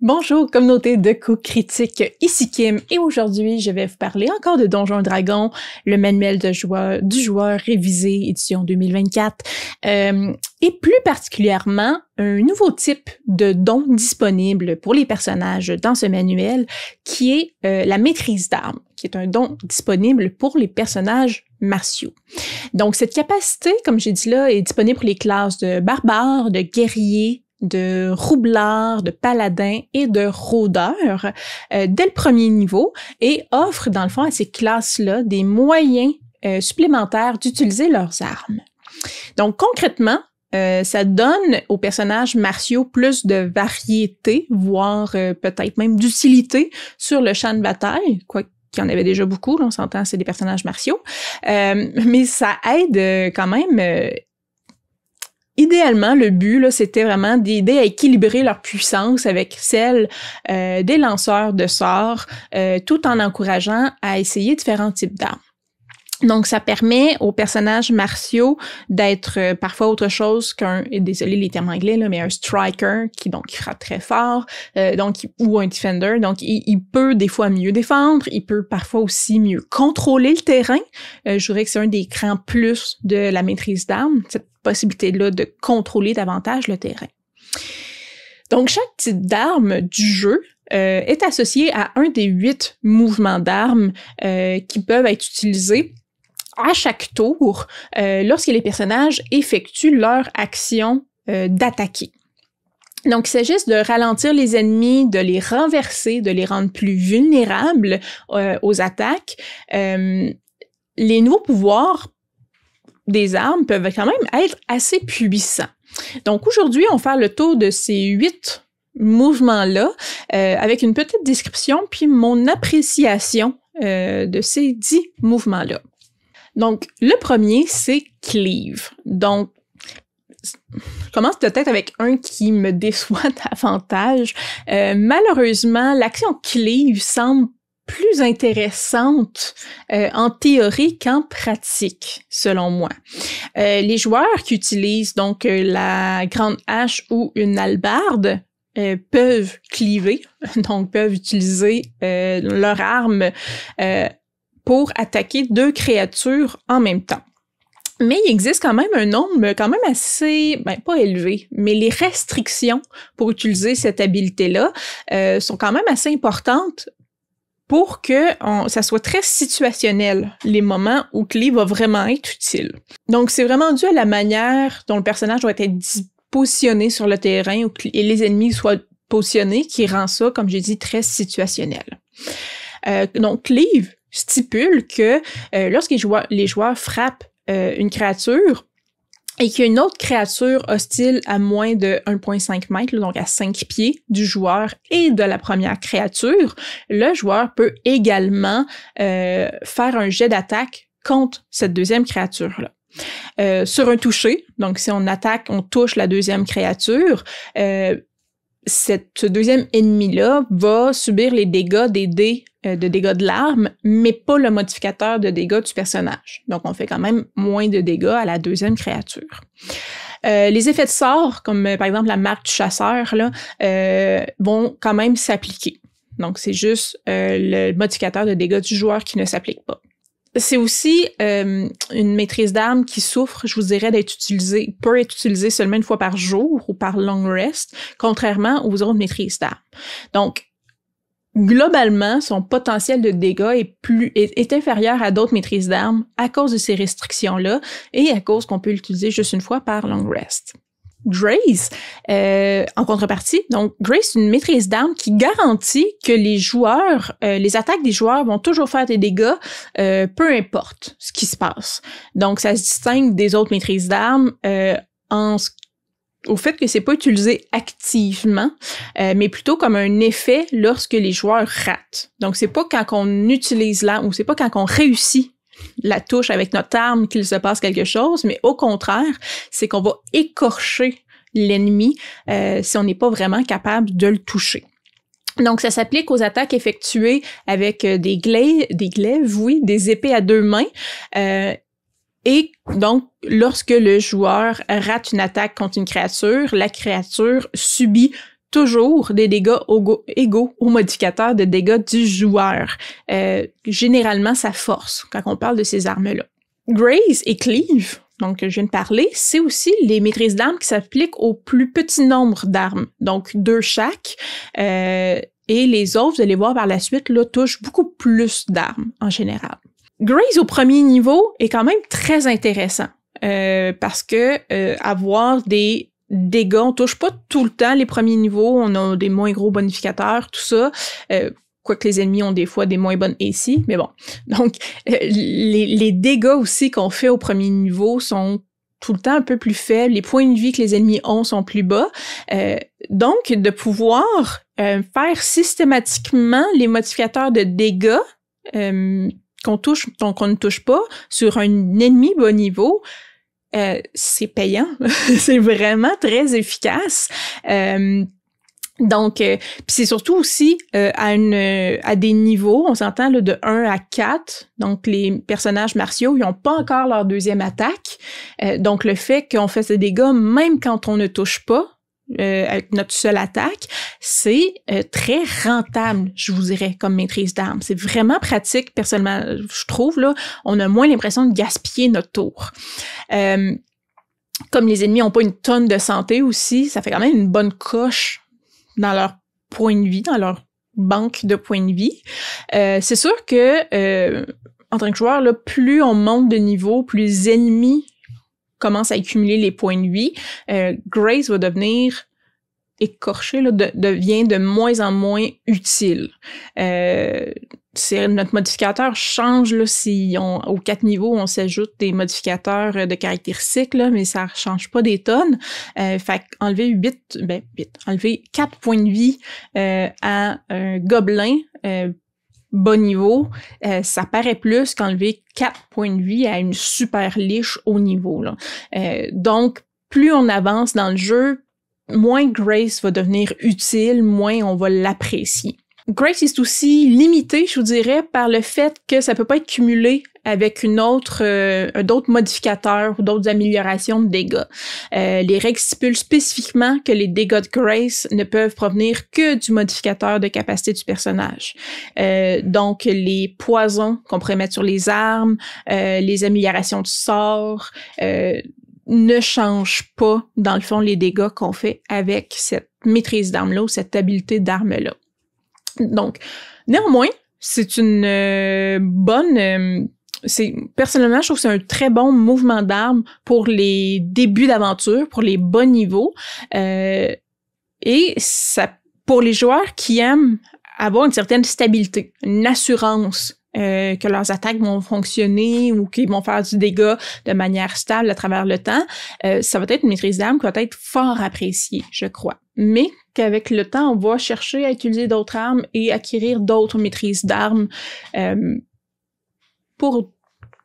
Bonjour communauté de coups critiques, ici Kim et aujourd'hui je vais vous parler encore de Donjons & Dragons, le manuel du joueur révisé édition 2024 et plus particulièrement un nouveau type de don disponible pour les personnages dans ce manuel qui est la maîtrise d'armes, qui est un don disponible pour les personnages martiaux. Donc cette capacité, comme j'ai dit là, est disponible pour les classes de barbares, de guerriers, de roublard, de paladin et de rôdeur dès le premier niveau et offre dans le fond à ces classes-là des moyens supplémentaires d'utiliser leurs armes. Donc concrètement, ça donne aux personnages martiaux plus de variété, voire peut-être même d'utilité sur le champ de bataille, quoique qu'il y en avait déjà beaucoup, là, on s'entend, c'est des personnages martiaux, mais ça aide quand même. Idéalement, le but, là, c'était vraiment d'aider à équilibrer leur puissance avec celle des lanceurs de sorts, tout en encourageant à essayer différents types d'armes. Donc, ça permet aux personnages martiaux d'être parfois autre chose qu'un, désolé les termes anglais, là, mais un striker qui frappe très fort, ou un defender. Donc, il peut des fois mieux défendre, il peut parfois aussi mieux contrôler le terrain. Je dirais que c'est un des grands plus de la maîtrise d'armes, cette possibilité-là de contrôler davantage le terrain. Donc, chaque type d'arme du jeu est associé à un des 8 mouvements d'armes qui peuvent être utilisés à chaque tour lorsque les personnages effectuent leur action d'attaquer. Donc, il s'agit de ralentir les ennemis, de les renverser, de les rendre plus vulnérables aux attaques. Les nouveaux pouvoirs des armes peuvent quand même être assez puissants. Donc, aujourd'hui, on va faire le tour de ces 8 mouvements-là avec une petite description puis mon appréciation de ces 10 mouvements-là. Donc, le premier, c'est Cleave. Donc, je commence peut-être avec un qui me déçoit davantage. Malheureusement, l'action Cleave semble plus intéressante en théorie qu'en pratique, selon moi. Les joueurs qui utilisent donc la grande hache ou une hallebarde peuvent cleaver, donc peuvent utiliser leur arme pour attaquer 2 créatures en même temps. Mais il existe quand même un nombre quand même assez, pas élevé, mais les restrictions pour utiliser cette habilité-là sont quand même assez importantes pour que ça soit très situationnel, les moments où Cleave va vraiment être utile. Donc, c'est vraiment dû à la manière dont le personnage doit être positionné sur le terrain et les ennemis soient positionnés qui rend ça, comme j'ai dit, très situationnel. Donc, Cleave stipule que lorsque les joueurs frappent une créature et qu'il y a une autre créature hostile à moins de 1,5 mètres, donc à 5 pieds du joueur et de la première créature, le joueur peut également faire un jet d'attaque contre cette deuxième créature-là. Sur un toucher, donc si on attaque, on touche la deuxième créature, ce deuxième ennemi-là va subir les dégâts des dés de dégâts de l'arme, mais pas le modificateur de dégâts du personnage. Donc, on fait quand même moins de dégâts à la deuxième créature. Les effets de sort, comme par exemple la marque du chasseur, là, vont quand même s'appliquer. Donc, c'est juste le modificateur de dégâts du joueur qui ne s'applique pas. C'est aussi une maîtrise d'armes qui souffre, je vous dirais, peut être utilisée seulement une fois par jour ou par long rest, contrairement aux autres maîtrises d'armes. Donc, globalement, son potentiel de dégâts est inférieur à d'autres maîtrises d'armes à cause de ces restrictions-là et à cause qu'on peut l'utiliser juste une fois par long rest. Grace, en contrepartie, donc Grace, c'est une maîtrise d'armes qui garantit que les attaques des joueurs vont toujours faire des dégâts, peu importe ce qui se passe. Donc, ça se distingue des autres maîtrises d'armes au fait que c'est pas utilisé activement, mais plutôt comme un effet lorsque les joueurs ratent. Donc, c'est pas quand on utilise l'arme ou c'est pas quand on réussit la touche avec notre arme qu'il se passe quelque chose, mais au contraire, c'est qu'on va écorcher l'ennemi si on n'est pas vraiment capable de le toucher. Donc, ça s'applique aux attaques effectuées avec des glaives, des épées à 2 mains, et donc, lorsque le joueur rate une attaque contre une créature, la créature subit toujours des dégâts égaux au modificateur de dégâts du joueur. Généralement, sa force, quand on parle de ces armes-là. Graze et Cleave, donc je viens de parler, c'est aussi les maîtrises d'armes qui s'appliquent au plus petit nombre d'armes, donc 2 chaque. Et les autres, vous allez voir par la suite, là, touchent beaucoup plus d'armes en général. Graze au premier niveau est quand même très intéressant parce que avoir des dégâts, on touche pas tout le temps les premiers niveaux, on a des moins gros bonificateurs, tout ça. Quoique les ennemis ont des fois des moins bonnes AC, mais bon. Donc, les dégâts aussi qu'on fait au premier niveau sont tout le temps un peu plus faibles. Les points de vie que les ennemis ont sont plus bas. Donc, de pouvoir faire systématiquement les modificateurs de dégâts qu'on ne touche pas sur un ennemi bas niveau, c'est payant. C'est vraiment très efficace. Donc, puis c'est surtout aussi à des niveaux, on s'entend là, de 1 à 4, donc les personnages martiaux, ils n'ont pas encore leur deuxième attaque, donc le fait qu'on fait des dégâts même quand on ne touche pas avec notre seule attaque, c'est très rentable, je vous dirais, comme maîtrise d'armes. C'est vraiment pratique, personnellement, je trouve, là, on a moins l'impression de gaspiller notre tour. Comme les ennemis n'ont pas une tonne de santé aussi, ça fait quand même une bonne coche dans leur point de vie, dans leur banque de points de vie. C'est sûr que en tant que joueur, là, plus on monte de niveau, plus les ennemis commencent à accumuler les points de vie, Graze va devenir écorché, là, devient de moins en moins utile. Notre modificateur change là, si aux 4 niveaux, on s'ajoute des modificateurs de caractéristiques, là, mais ça change pas des tonnes. Fait enlever enlever 4 points de vie à un gobelin bas niveau, ça paraît plus qu'enlever 4 points de vie à une super liche haut niveau, là. Donc, plus on avance dans le jeu, moins Grace va devenir utile, moins on va l'apprécier. Grace est aussi limité, je vous dirais, par le fait que ça peut pas être cumulé avec d'autres modificateurs ou d'autres améliorations de dégâts. Les règles stipulent spécifiquement que les dégâts de Grace ne peuvent provenir que du modificateur de capacité du personnage. Donc, les poisons qu'on pourrait mettre sur les armes, les améliorations de sorts, ne changent pas, dans le fond, les dégâts qu'on fait avec cette maîtrise d'arme-là ou cette habileté d'arme-là. Donc, néanmoins, c'est une bonne... personnellement, je trouve que c'est un très bon mouvement d'armes pour les débuts d'aventure, pour les bas niveaux. Et ça, pour les joueurs qui aiment avoir une certaine stabilité, une assurance que leurs attaques vont fonctionner ou qu'ils vont faire du dégât de manière stable à travers le temps, ça va être une maîtrise d'armes qui va être fort appréciée, je crois. Mais qu'avec le temps, on va chercher à utiliser d'autres armes et acquérir d'autres maîtrises d'armes pour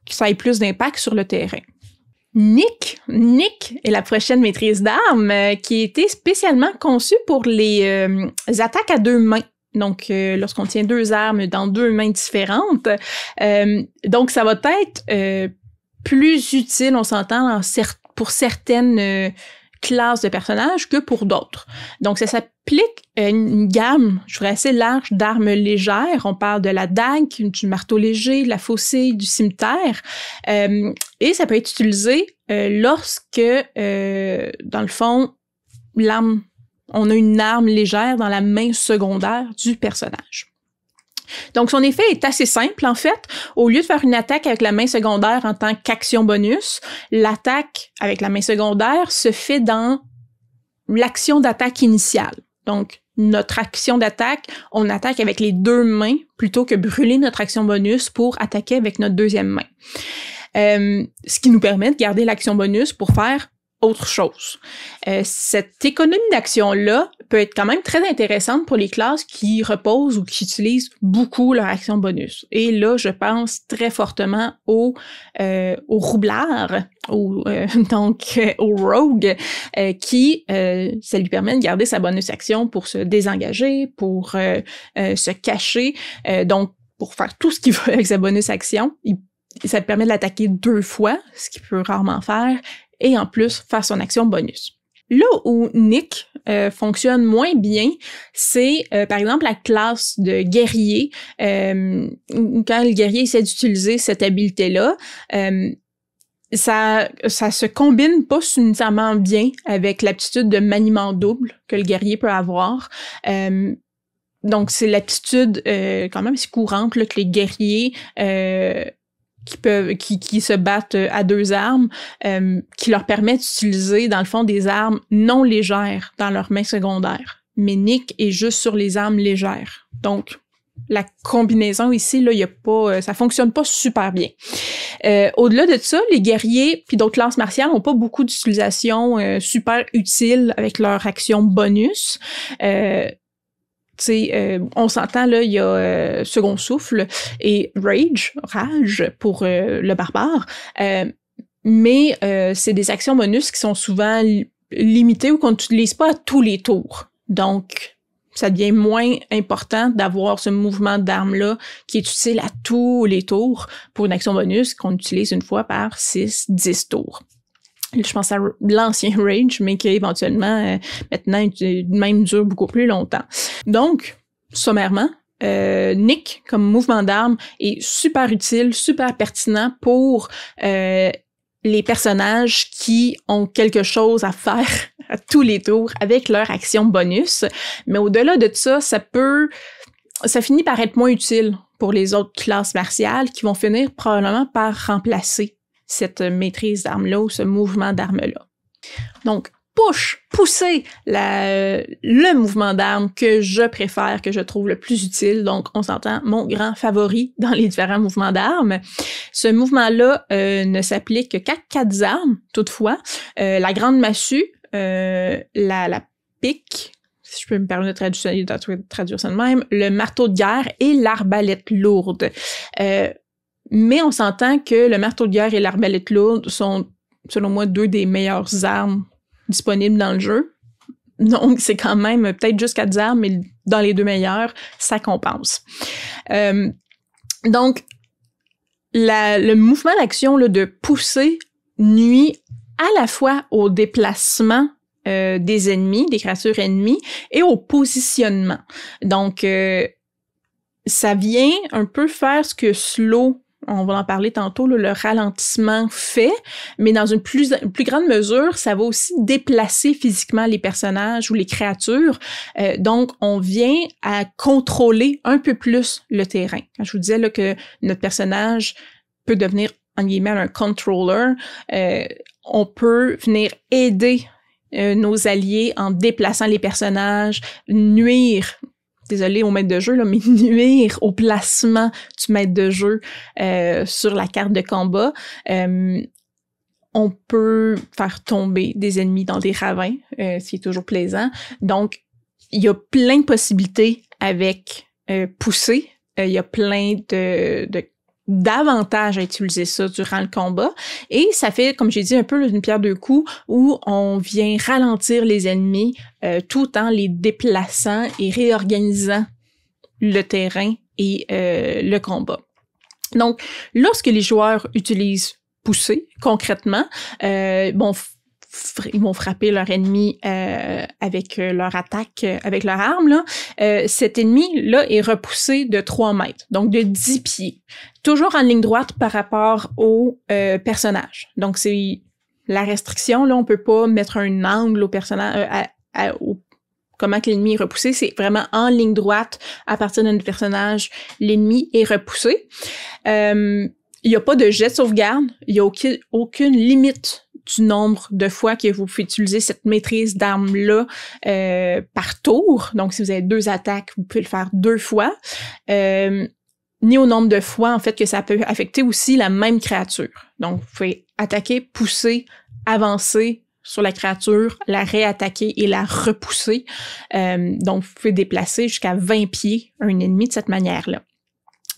que ça ait plus d'impact sur le terrain. Nick est la prochaine maîtrise d'armes qui a été spécialement conçue pour les attaques à 2 mains. Donc, lorsqu'on tient 2 armes dans 2 mains différentes. Donc, ça va être plus utile, on s'entend, pour certaines classes de personnages que pour d'autres. Donc, ça s'applique à une gamme, je dirais, assez large d'armes légères. On parle de la dague, du marteau léger, de la faucille, du cimetière. Et ça peut être utilisé lorsque, dans le fond, on a une arme légère dans la main secondaire du personnage. Donc, son effet est assez simple, en fait. Au lieu de faire une attaque avec la main secondaire en tant qu'action bonus, l'attaque avec la main secondaire se fait dans l'action d'attaque initiale. Donc, notre action d'attaque, on attaque avec les 2 mains plutôt que brûler notre action bonus pour attaquer avec notre deuxième main. Ce qui nous permet de garder l'action bonus pour faire autre chose. Cette économie d'action-là peut être quand même très intéressante pour les classes qui reposent ou qui utilisent beaucoup leur action bonus. Et là, je pense très fortement aux roublards, donc au rogue, qui ça lui permet de garder sa bonus action pour se désengager, pour se cacher, donc pour faire tout ce qu'il veut avec sa bonus action. Ça permet de l'attaquer 2 fois, ce qu'il peut rarement faire, et en plus, faire son action bonus. Là où Nick fonctionne moins bien, c'est par exemple la classe de guerrier. Quand le guerrier essaie d'utiliser cette habileté-là, ça se combine pas nécessairement bien avec l'aptitude de maniement double que le guerrier peut avoir. Donc c'est l'aptitude quand même assez courante là, que les guerriers qui se battent à deux armes, qui leur permet d'utiliser, dans le fond, des armes non légères dans leurs mains secondaires. Mais Nick est juste sur les armes légères. Donc, la combinaison ici, là, ça fonctionne pas super bien. Au-delà de ça, les guerriers puis d'autres classes martiales ont pas beaucoup d'utilisation super utile avec leur action bonus. On s'entend, là, il y a Second Souffle et Rage pour le barbare, mais c'est des actions bonus qui sont souvent limitées ou qu'on n'utilise pas à tous les tours. Donc, ça devient moins important d'avoir ce mouvement d'arme-là qui est utile à tous les tours pour une action bonus qu'on utilise une fois par 6-10 tours. Je pense à l'ancien Rage, mais qui éventuellement, maintenant, même dure beaucoup plus longtemps. Donc, sommairement, Nick, comme mouvement d'arme, est super utile, super pertinent pour les personnages qui ont quelque chose à faire à tous les tours avec leur action bonus. Mais au-delà de ça, ça finit par être moins utile pour les autres classes martiales qui vont finir probablement par remplacer cette maîtrise d'arme-là ou ce mouvement d'arme-là. Donc, pousser le mouvement d'arme que je préfère, que je trouve le plus utile. Donc, on s'entend, mon grand favori dans les différents mouvements d'armes. Ce mouvement-là ne s'applique qu'à 4 armes, toutefois. La grande massue, la pique, si je peux me permettre de traduire ça de même, le marteau de guerre et l'arbalète lourde. Mais on s'entend que le marteau de guerre et l'arbalète lourde sont, selon moi, 2 des meilleures armes disponibles dans le jeu. Donc, c'est quand même peut-être juste 4 armes, mais dans les 2 meilleures, ça compense. Donc, le mouvement d'action là, de pousser nuit à la fois au déplacement des ennemis, des créatures ennemies, et au positionnement. Donc, ça vient un peu faire ce que Slow, on va en parler tantôt, là, le ralentissement fait, mais dans une plus grande mesure, ça va aussi déplacer physiquement les personnages ou les créatures. Donc, on vient à contrôler un peu plus le terrain. Quand je vous disais là, que notre personnage peut devenir, en guillemets, un controller, on peut venir aider nos alliés en déplaçant les personnages, nuire, désolé au maître de jeu, là, mais nuire au placement du maître de jeu sur la carte de combat. On peut faire tomber des ennemis dans des ravins, ce qui est toujours plaisant. Donc, il y a plein de possibilités avec pousser. Il y a plein d'avantages à utiliser ça durant le combat. Et ça fait, comme j'ai dit, un peu une pierre deux coups où on vient ralentir les ennemis tout en les déplaçant et réorganisant le terrain et le combat. Donc, lorsque les joueurs utilisent pousser, concrètement, ils vont frapper leur ennemi avec leur attaque, avec leur arme. Là. Cet ennemi-là est repoussé de 3 mètres, donc de 10 pieds. Toujours en ligne droite par rapport au personnage. Donc, c'est la restriction. Là, on peut pas mettre un angle au personnage, comment que l'ennemi est repoussé. C'est vraiment en ligne droite à partir de notre personnage. L'ennemi est repoussé. Il n'y a pas de jet de sauvegarde. Il n'y a aucune limite du nombre de fois que vous pouvez utiliser cette maîtrise d'arme-là par tour. Donc, si vous avez 2 attaques, vous pouvez le faire 2 fois. Ni au nombre de fois, en fait, que ça peut affecter aussi la même créature. Donc, vous pouvez attaquer, pousser, avancer sur la créature, la réattaquer et la repousser. Donc, vous pouvez déplacer jusqu'à 20 pieds un ennemi de cette manière-là.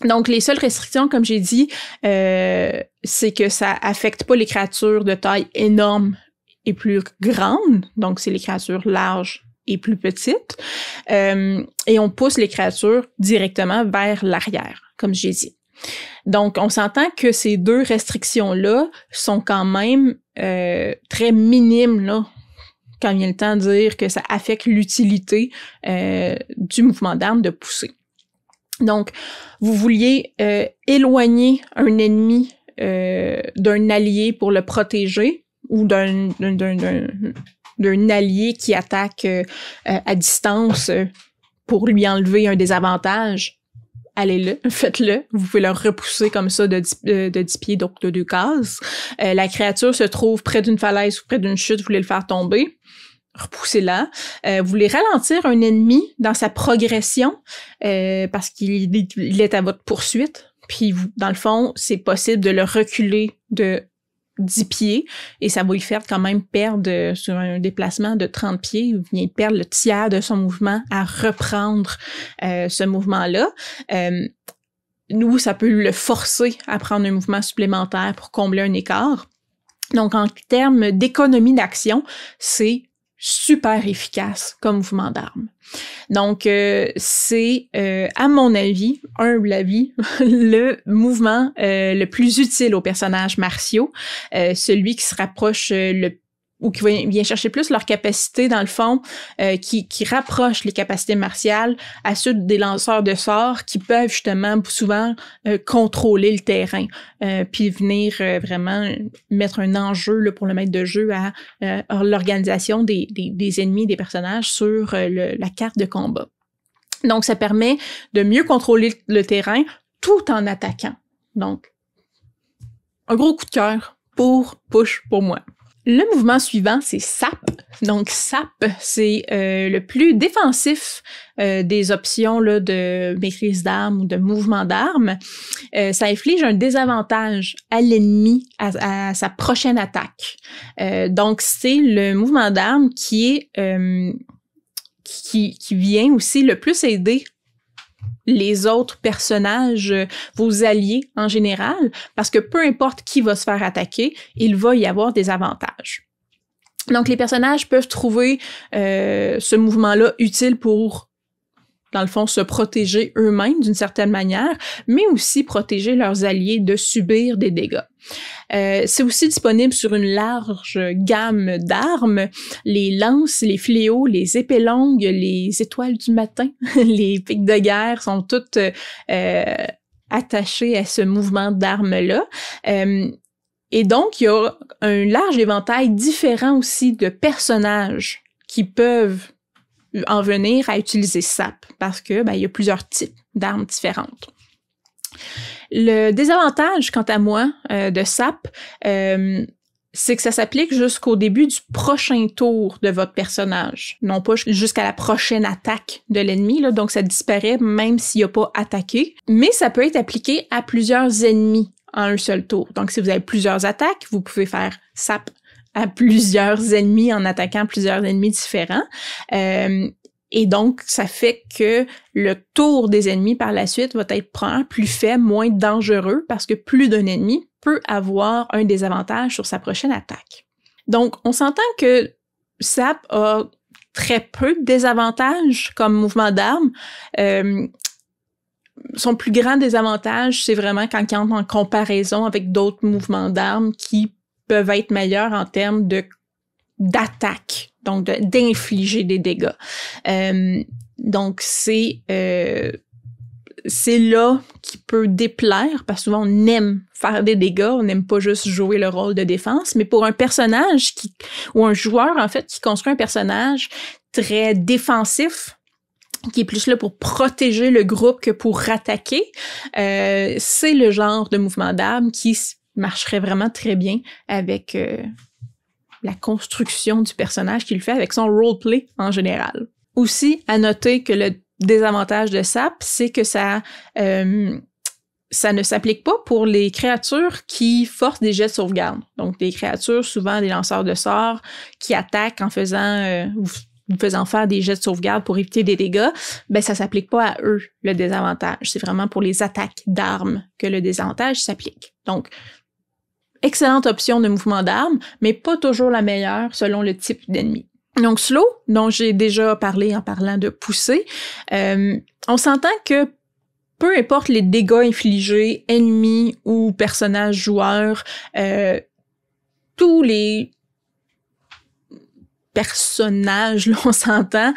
Donc, les seules restrictions, comme j'ai dit, c'est que ça affecte pas les créatures de taille énorme et plus grande. Donc, c'est les créatures larges et plus petites. Et on pousse les créatures directement vers l'arrière, comme j'ai dit. Donc, on s'entend que ces 2 restrictions-là sont quand même très minimes, là, quand vient le temps de dire que ça affecte l'utilité du mouvement d'arme de pousser. Donc, vous vouliez éloigner un ennemi d'un allié pour le protéger ou d'un allié qui attaque à distance pour lui enlever un désavantage. Allez-le, faites-le. Vous pouvez le repousser comme ça de 10 pieds, donc de 2 cases. La créature se trouve près d'une falaise ou près d'une chute, vous voulez le faire tomber. Repoussez-la. Vous voulez ralentir un ennemi dans sa progression parce qu'il est à votre poursuite. Puis, dans le fond, c'est possible de le reculer de 10 pieds et ça va lui faire quand même perdre, sur un déplacement de 30 pieds, il vient de perdre le tiers de son mouvement à reprendre ce mouvement-là. Nous, ça peut le forcer à prendre un mouvement supplémentaire pour combler un écart. Donc, en termes d'économie d'action, c'est super efficace comme mouvement d'arme. Donc, c'est, à mon avis, humble avis, le mouvement le plus utile aux personnages martiaux, celui qui se rapproche ou qui vient chercher plus leur capacité, dans le fond, qui rapproche les capacités martiales à ceux des lanceurs de sorts qui peuvent justement souvent contrôler le terrain, puis venir vraiment mettre un enjeu là, pour le maître de jeu à l'organisation des ennemis, des personnages sur la carte de combat. Donc, ça permet de mieux contrôler le terrain tout en attaquant. Donc, un gros coup de cœur pour Push pour moi. Le mouvement suivant, c'est Sap. Donc, Sap, c'est le plus défensif des options là, de maîtrise d'armes ou de mouvement d'armes. Ça inflige un désavantage à l'ennemi à sa prochaine attaque. Donc, c'est le mouvement d'armes qui est qui vient aussi le plus aider les autres personnages, vos alliés en général, parce que peu importe qui va se faire attaquer, il va y avoir des avantages. Donc, les personnages peuvent trouver ce mouvement-là utile pour, dans le fond, se protéger eux-mêmes d'une certaine manière, mais aussi protéger leurs alliés de subir des dégâts. C'est aussi disponible sur une large gamme d'armes, les lances, les fléaux, les épées longues, les étoiles du matin, les pics de guerre sont toutes attachées à ce mouvement d'armes-là. Et donc, il y a un large éventail différent aussi de personnages qui peuvent en venir à utiliser SAP parce que il y a plusieurs types d'armes différentes. Le désavantage, quant à moi, de SAP, c'est que ça s'applique jusqu'au début du prochain tour de votre personnage, non pas jusqu'à la prochaine attaque de l'ennemi, là, donc ça disparaît même s'il n'a pas attaqué, mais ça peut être appliqué à plusieurs ennemis en un seul tour. Donc, si vous avez plusieurs attaques, vous pouvez faire SAP à plusieurs ennemis en attaquant plusieurs ennemis différents. Et donc, ça fait que le tour des ennemis par la suite va être plus faible, moins dangereux, parce que plus d'un ennemi peut avoir un désavantage sur sa prochaine attaque. Donc, on s'entend que SAP a très peu de désavantages comme mouvement d'arme. Son plus grand désavantage, c'est vraiment quand il entre en comparaison avec d'autres mouvements d'armes qui peuvent être meilleurs en termes d'attaque, donc d'infliger des dégâts. Donc, c'est là qui peut déplaire, parce que souvent, on aime faire des dégâts, on n'aime pas juste jouer le rôle de défense, mais pour un personnage ou un joueur, en fait, qui construit un personnage très défensif, qui est plus là pour protéger le groupe que pour attaquer, c'est le genre de mouvement d'arme qui marcherait vraiment très bien avec la construction du personnage qu'il fait, avec son roleplay en général. Aussi, à noter que le désavantage de SAP, c'est que ça ne s'applique pas pour les créatures qui forcent des jets de sauvegarde. Donc, des créatures, souvent des lanceurs de sorts, qui attaquent en vous faisant faire des jets de sauvegarde pour éviter des dégâts, ça s'applique pas à eux, le désavantage. C'est vraiment pour les attaques d'armes que le désavantage s'applique. Donc, excellente option de mouvement d'armes, mais pas toujours la meilleure selon le type d'ennemi. Donc, slow, dont j'ai déjà parlé en parlant de pousser, on s'entend que peu importe les dégâts infligés, ennemis ou personnages joueurs, tous les personnages, là, on s'entend,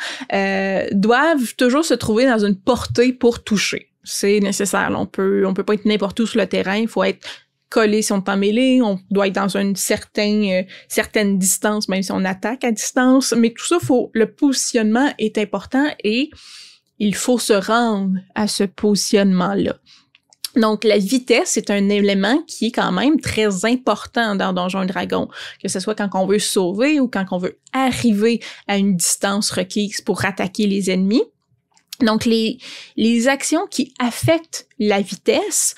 doivent toujours se trouver dans une portée pour toucher. C'est nécessaire. Là. On peut pas être n'importe où sur le terrain. Il faut être collé si on est en mêlée. On doit être dans une certaine distance, même si on attaque à distance. Mais tout ça, le positionnement est important et il faut se rendre à ce positionnement-là. Donc, la vitesse est un élément qui est quand même très important dans Donjons et Dragons, que ce soit quand on veut sauver ou quand on veut arriver à une distance requise pour attaquer les ennemis. Donc, les actions qui affectent la vitesse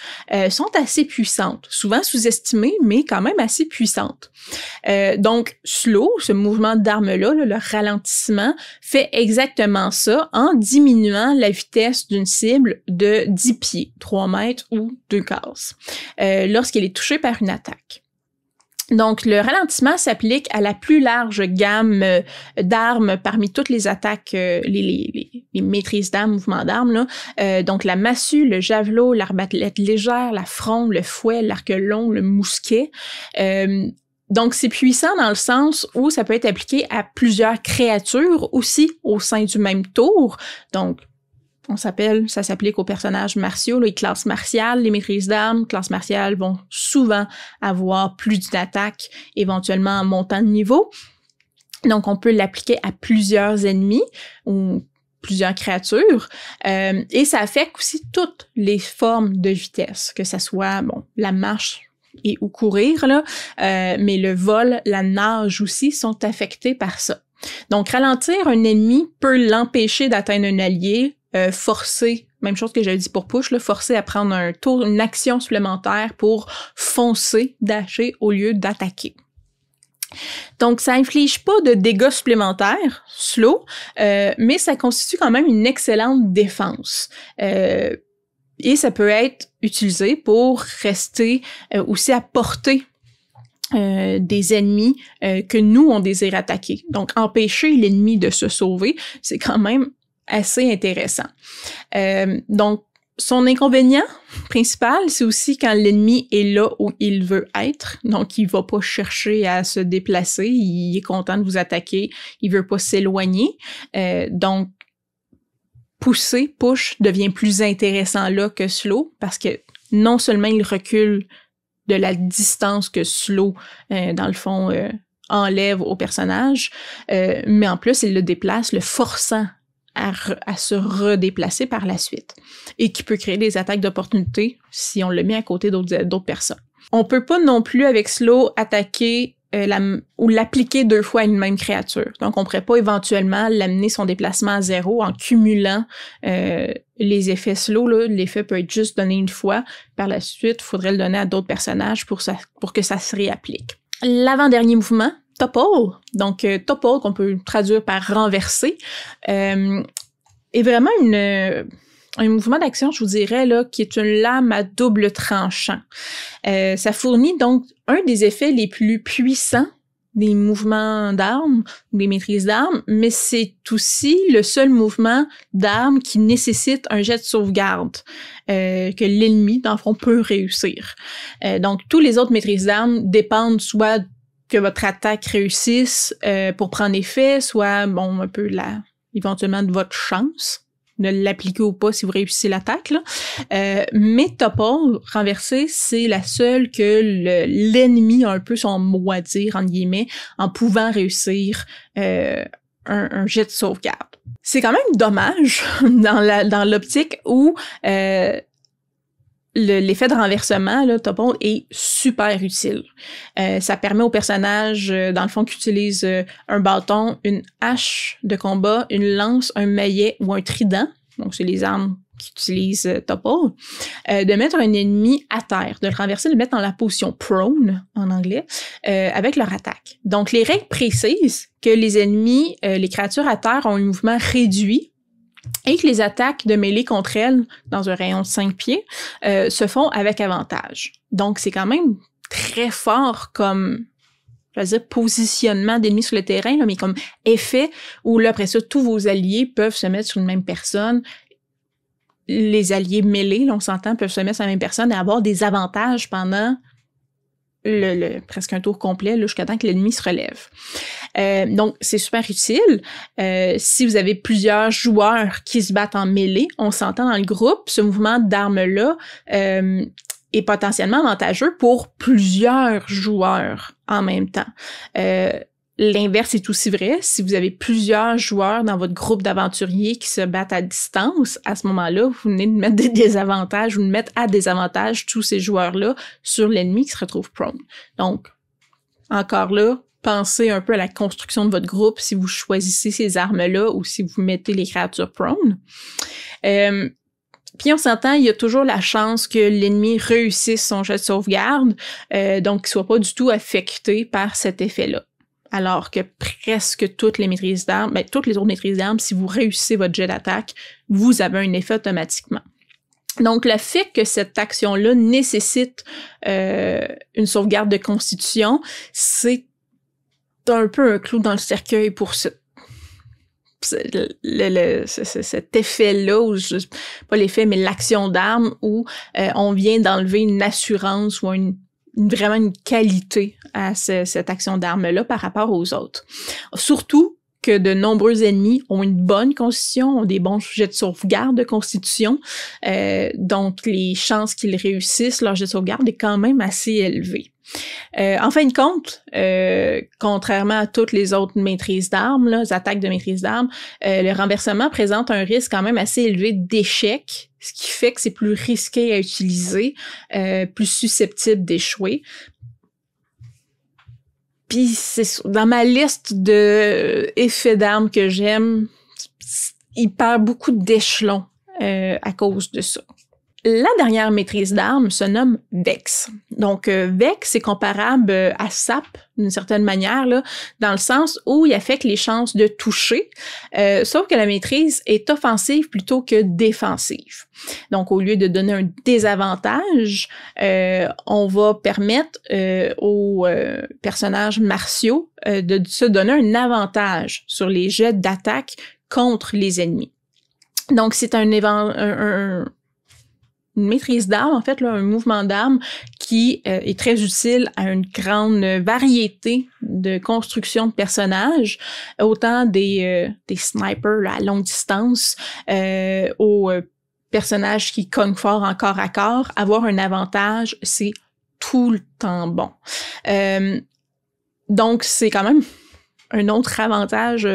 sont assez puissantes, souvent sous-estimées, mais quand même assez puissantes. Donc, slow, ce mouvement d'arme-là, le ralentissement, fait exactement ça en diminuant la vitesse d'une cible de 10 pieds, 3 mètres ou 2 cases, lorsqu'elle est touchée par une attaque. Donc, le ralentissement s'applique à la plus large gamme d'armes parmi toutes les attaques, les maîtrises d'armes, mouvements d'armes, là. Donc, la massue, le javelot, l'arbalète légère, la fronde, le fouet, l'arc long, le mousquet. Donc, c'est puissant dans le sens où ça peut être appliqué à plusieurs créatures aussi au sein du même tour. Donc, ça s'applique aux personnages martiaux, les classes martiales, les maîtrises d'armes, classes martiales vont souvent avoir plus d'une attaque, éventuellement en montant de niveau. Donc, on peut l'appliquer à plusieurs ennemis ou plusieurs créatures. Et ça affecte aussi toutes les formes de vitesse, que ça soit, la marche et ou courir, là, mais le vol, la nage aussi sont affectés par ça. Donc, ralentir un ennemi peut l'empêcher d'atteindre un allié, forcer, même chose que j'avais dit pour push, là, forcer à prendre un tour, une action supplémentaire pour foncer, dasher au lieu d'attaquer. Donc, ça inflige pas de dégâts supplémentaires, slow, mais ça constitue quand même une excellente défense. Et ça peut être utilisé pour rester aussi à portée des ennemis que nous, on désire attaquer. Donc, empêcher l'ennemi de se sauver, c'est quand même assez intéressant. Donc, son inconvénient principal, c'est aussi quand l'ennemi est là où il veut être. Donc, il va pas chercher à se déplacer. Il est content de vous attaquer. Il veut pas s'éloigner. Donc, push devient plus intéressant là que slow parce que non seulement il recule de la distance que slow, dans le fond, enlève au personnage, mais en plus, il le déplace, le forçant à se redéplacer par la suite et qui peut créer des attaques d'opportunité si on le met à côté d'autres personnes. On peut pas non plus avec slow attaquer ou l'appliquer 2 fois à une même créature. Donc on pourrait pas éventuellement l'amener son déplacement à 0 en cumulant les effets slow. Là, l'effet peut être juste donné une fois. Par la suite, il faudrait le donner à d'autres personnages pour que ça se réapplique. L'avant-dernier mouvement, topple, donc topple qu'on peut traduire par renverser, est vraiment un mouvement d'action, je vous dirais, là, qui est une lame à double tranchant. Ça fournit donc un des effets les plus puissants des mouvements d'armes, des maîtrises d'armes, mais c'est aussi le seul mouvement d'armes qui nécessite un jet de sauvegarde que l'ennemi, dans le fond, peut réussir. Donc, tous les autres maîtrises d'armes dépendent soit que votre attaque réussisse pour prendre effet, soit, un peu éventuellement de votre chance de l'appliquer ou pas si vous réussissez l'attaque, là. Mais topple, renverser, c'est la seule que l'ennemi a un peu son mot à dire, entre guillemets, en pouvant réussir un jet de sauvegarde. C'est quand même dommage dans l'optique où l'effet de renversement, là, topple, est super utile. Ça permet aux personnages, dans le fond, qui utilisent un bâton, une hache de combat, une lance, un maillet ou un trident, donc c'est les armes qui utilisent topple, de mettre un ennemi à terre, de le renverser, de le mettre dans la position prone, en anglais, avec leur attaque. Donc, les règles précisent que les ennemis, les créatures à terre ont un mouvement réduit et que les attaques de mêlée contre elles, dans un rayon de 5 pieds, se font avec avantage. Donc, c'est quand même très fort comme, je vais dire, positionnement d'ennemis sur le terrain, là, mais comme effet où, là, après ça, tous vos alliés peuvent se mettre sur une même personne. Les alliés mêlés, là, on s'entend, peuvent se mettre sur la même personne et avoir des avantages pendant presque un tour complet là, jusqu'à temps que l'ennemi se relève. Donc, c'est super utile. Si vous avez plusieurs joueurs qui se battent en mêlée, on s'entend dans le groupe, ce mouvement d'armes-là est potentiellement avantageux pour plusieurs joueurs en même temps. L'inverse est aussi vrai. Si vous avez plusieurs joueurs dans votre groupe d'aventuriers qui se battent à distance, à ce moment-là, vous venez de mettre des désavantages ou de mettre à désavantage tous ces joueurs-là sur l'ennemi qui se retrouve prone. Donc, encore là, pensez un peu à la construction de votre groupe si vous choisissez ces armes-là ou si vous mettez les créatures prone. Puis on s'entend, il y a toujours la chance que l'ennemi réussisse son jet de sauvegarde, donc qu'il soit pas du tout affecté par cet effet-là. Alors que presque toutes les maîtrises d'armes, toutes les autres maîtrises d'armes, si vous réussissez votre jet d'attaque, vous avez un effet automatiquement. Donc, le fait que cette action-là nécessite une sauvegarde de constitution, c'est un peu un clou dans le cercueil pour cet effet-là, ou pas l'effet, mais l'action d'arme où on vient d'enlever une assurance ou vraiment une qualité à cette action d'arme-là par rapport aux autres. Surtout que de nombreux ennemis ont une bonne constitution, ont des bons jets de sauvegarde de constitution, donc les chances qu'ils réussissent leur jet de sauvegarde est quand même assez élevée. En fin de compte, contrairement à toutes les autres maîtrises d'armes, les attaques de maîtrise d'armes, le renversement présente un risque quand même assez élevé d'échec, ce qui fait que c'est plus risqué à utiliser, plus susceptible d'échouer. Puis c'est dans ma liste de effets d'armes que j'aime, il perd beaucoup d'échelons à cause de ça. La dernière maîtrise d'armes se nomme Vex. Donc, Vex, c'est comparable à Sap, d'une certaine manière, là, dans le sens où il affecte les chances de toucher, sauf que la maîtrise est offensive plutôt que défensive. Donc, au lieu de donner un désavantage, on va permettre aux personnages martiaux de se donner un avantage sur les jets d'attaque contre les ennemis. Donc, c'est une maîtrise d'armes, en fait, là, un mouvement d'armes qui est très utile à une grande variété de construction de personnages, autant des snipers là, à longue distance, aux personnages qui cognent fort en corps à corps. Avoir un avantage, c'est tout le temps bon. Donc, c'est quand même un autre avantage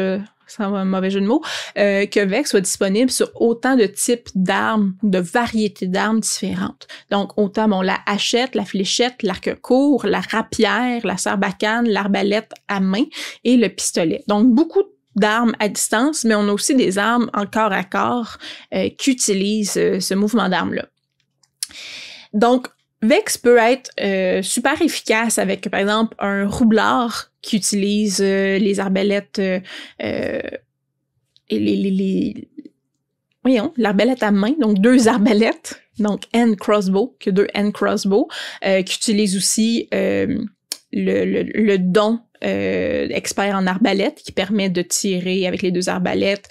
sans un mauvais jeu de mots, que Vex soit disponible sur autant de types d'armes, de variétés d'armes différentes. Donc, autant, la hachette, la fléchette, l'arc court, la rapière, la sarbacane, l'arbalète à main et le pistolet. Donc, beaucoup d'armes à distance, mais on a aussi des armes en corps à corps qui utilisent ce mouvement d'armes-là. Donc, Vex peut être super efficace avec, par exemple, un roublard qui utilise les arbalètes l'arbalète à main, donc 2 arbalètes, donc hand crossbow, que 2 hand crossbow, qui utilise aussi le don expert en arbalète qui permet de tirer avec les 2 arbalètes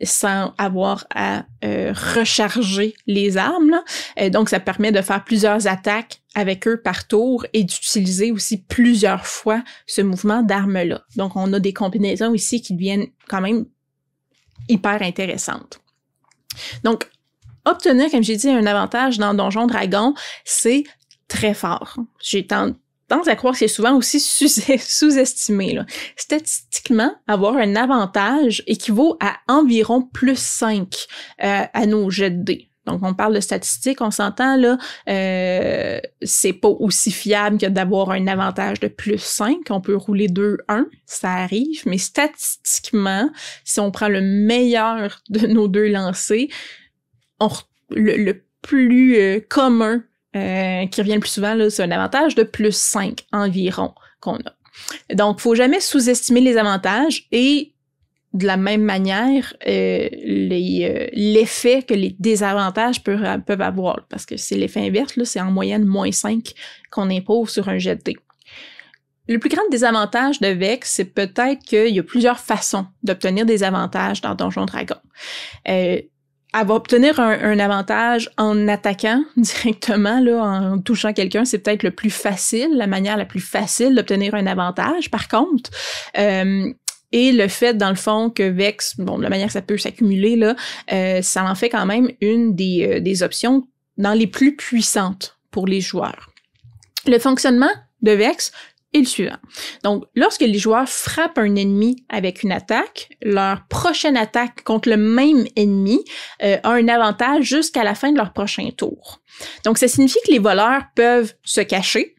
sans avoir à recharger les armes. Là. Donc, ça permet de faire plusieurs attaques avec eux par tour et d'utiliser aussi plusieurs fois ce mouvement d'armes-là. Donc, on a des combinaisons ici qui deviennent quand même hyper intéressantes. Donc, obtenir, comme j'ai dit, un avantage dans Donjon Dragon, c'est très fort. J'ai tendance à croire que c'est souvent aussi sous-estimé. Là. Statistiquement, avoir un avantage équivaut à environ plus 5 à nos jets de dés. Donc, on parle de statistiques, on s'entend, là, c'est pas aussi fiable que d'avoir un avantage de plus 5. On peut rouler 2-1, ça arrive, mais statistiquement, si on prend le meilleur de nos 2 lancers, le plus commun qui revient le plus souvent, là, c'est un avantage de plus 5 environ qu'on a. Donc, faut jamais sous-estimer les avantages et de la même manière, l'effet que les désavantages peuvent avoir, parce que c'est l'effet inverse, là, c'est en moyenne moins 5 qu'on impose sur un jet de dés. Le plus grand désavantage de Vex, c'est peut-être qu'il y a plusieurs façons d'obtenir des avantages dans Donjon Dragon. elle va obtenir un avantage en attaquant directement, là, en touchant quelqu'un. C'est peut-être le plus facile, la manière la plus facile d'obtenir un avantage. Par contre, et le fait, dans le fond, que Vex, bon, de la manière que ça peut s'accumuler, là, ça en fait quand même une des options dans les plus puissantes pour les joueurs. Le fonctionnement de Vex est le suivant. Donc, lorsque les joueurs frappent un ennemi avec une attaque, leur prochaine attaque contre le même ennemi a un avantage jusqu'à la fin de leur prochain tour. Donc, ça signifie que les voleurs peuvent se cacher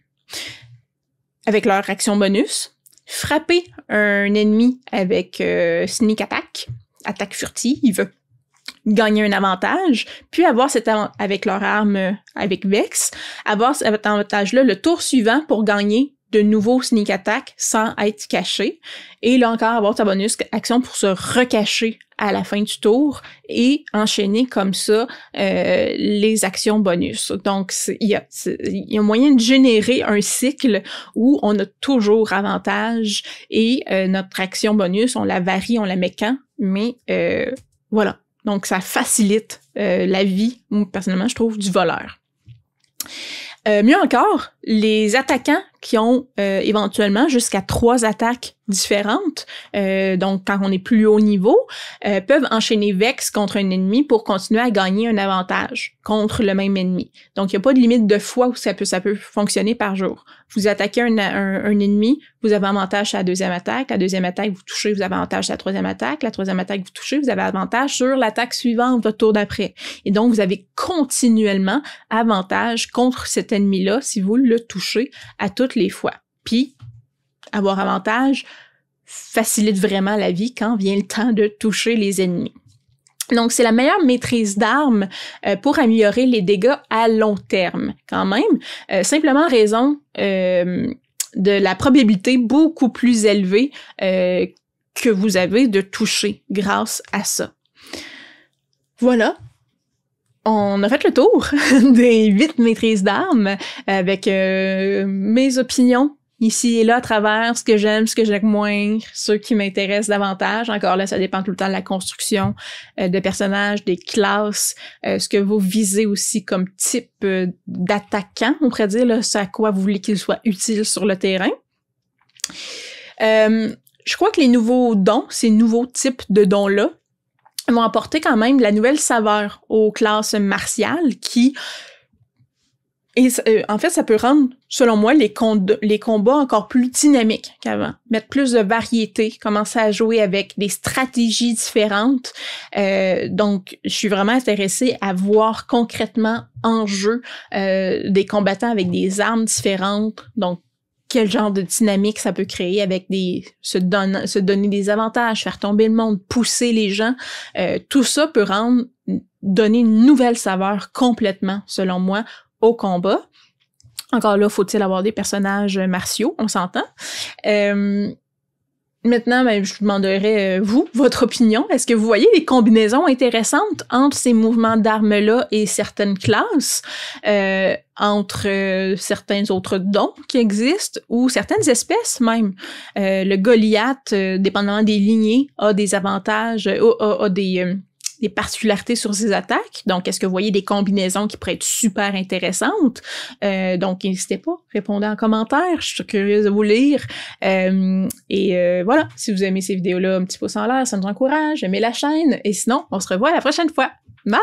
avec leur action bonus, frapper un ennemi avec sneak attack, attaque furtive, gagner un avantage, puis avoir avec leur arme avec Vex, avoir cet avantage-là le tour suivant pour gagner de nouveaux sneak attack sans être caché, et là encore avoir sa bonus action pour se recacher à la fin du tour et enchaîner comme ça les actions bonus. Donc, il y a moyen de générer un cycle où on a toujours avantage et notre action bonus, on la varie, on la met quand, mais voilà. Donc, ça facilite la vie, personnellement, je trouve, du voleur. Mieux encore, les attaquants qui ont éventuellement jusqu'à 3 attaques différentes, donc quand on est plus haut niveau, peuvent enchaîner Vex contre un ennemi pour continuer à gagner un avantage contre le même ennemi. Donc, il n'y a pas de limite de fois où ça peut fonctionner par jour. Vous attaquez un ennemi, vous avez avantage à la deuxième attaque vous touchez, vous avez avantage à la troisième attaque vous touchez, vous avez avantage sur l'attaque suivante, votre tour d'après. Et donc, vous avez continuellement avantage contre cet ennemi-là si vous le touchez à toutes les fois. Puis, avoir avantage facilite vraiment la vie quand vient le temps de toucher les ennemis. Donc, c'est la meilleure maîtrise d'armes pour améliorer les dégâts à long terme, quand même. Simplement en raison de la probabilité beaucoup plus élevée que vous avez de toucher grâce à ça. Voilà. On a fait le tour des 8 maîtrises d'armes avec mes opinions ici et là à travers ce que j'aime, ce que j'aime moins, ceux qui m'intéressent davantage. Encore là, ça dépend tout le temps de la construction de personnages, des classes, ce que vous visez aussi comme type d'attaquant, on pourrait dire, là, ce à quoi vous voulez qu'il soit utile sur le terrain. Je crois que les nouveaux dons, ces nouveaux types de dons-là, vont apporter quand même de la nouvelle saveur aux classes martiales qui... Et en fait, ça peut rendre, selon moi, les combats encore plus dynamiques qu'avant. Mettre plus de variété, commencer à jouer avec des stratégies différentes. Donc, je suis vraiment intéressée à voir concrètement en jeu des combattants avec des armes différentes. Donc, quel genre de dynamique ça peut créer avec se donner des avantages, faire tomber le monde, pousser les gens. Tout ça peut donner une nouvelle saveur complètement, selon moi, au combat. Encore là, faut-il avoir des personnages martiaux, on s'entend. Maintenant, je vous demanderais, votre opinion. Est-ce que vous voyez des combinaisons intéressantes entre ces mouvements d'armes-là et certaines classes, entre certains autres dons qui existent, ou certaines espèces même? Le Goliath, dépendamment des lignées, a des avantages, a des particularités sur ses attaques. Donc, est-ce que vous voyez des combinaisons qui pourraient être super intéressantes? Donc, n'hésitez pas, répondez en commentaire. Je suis curieuse de vous lire. Voilà, si vous aimez ces vidéos-là, un petit pouce en l'air, ça nous encourage. Aimez la chaîne. Et sinon, on se revoit la prochaine fois. Bye!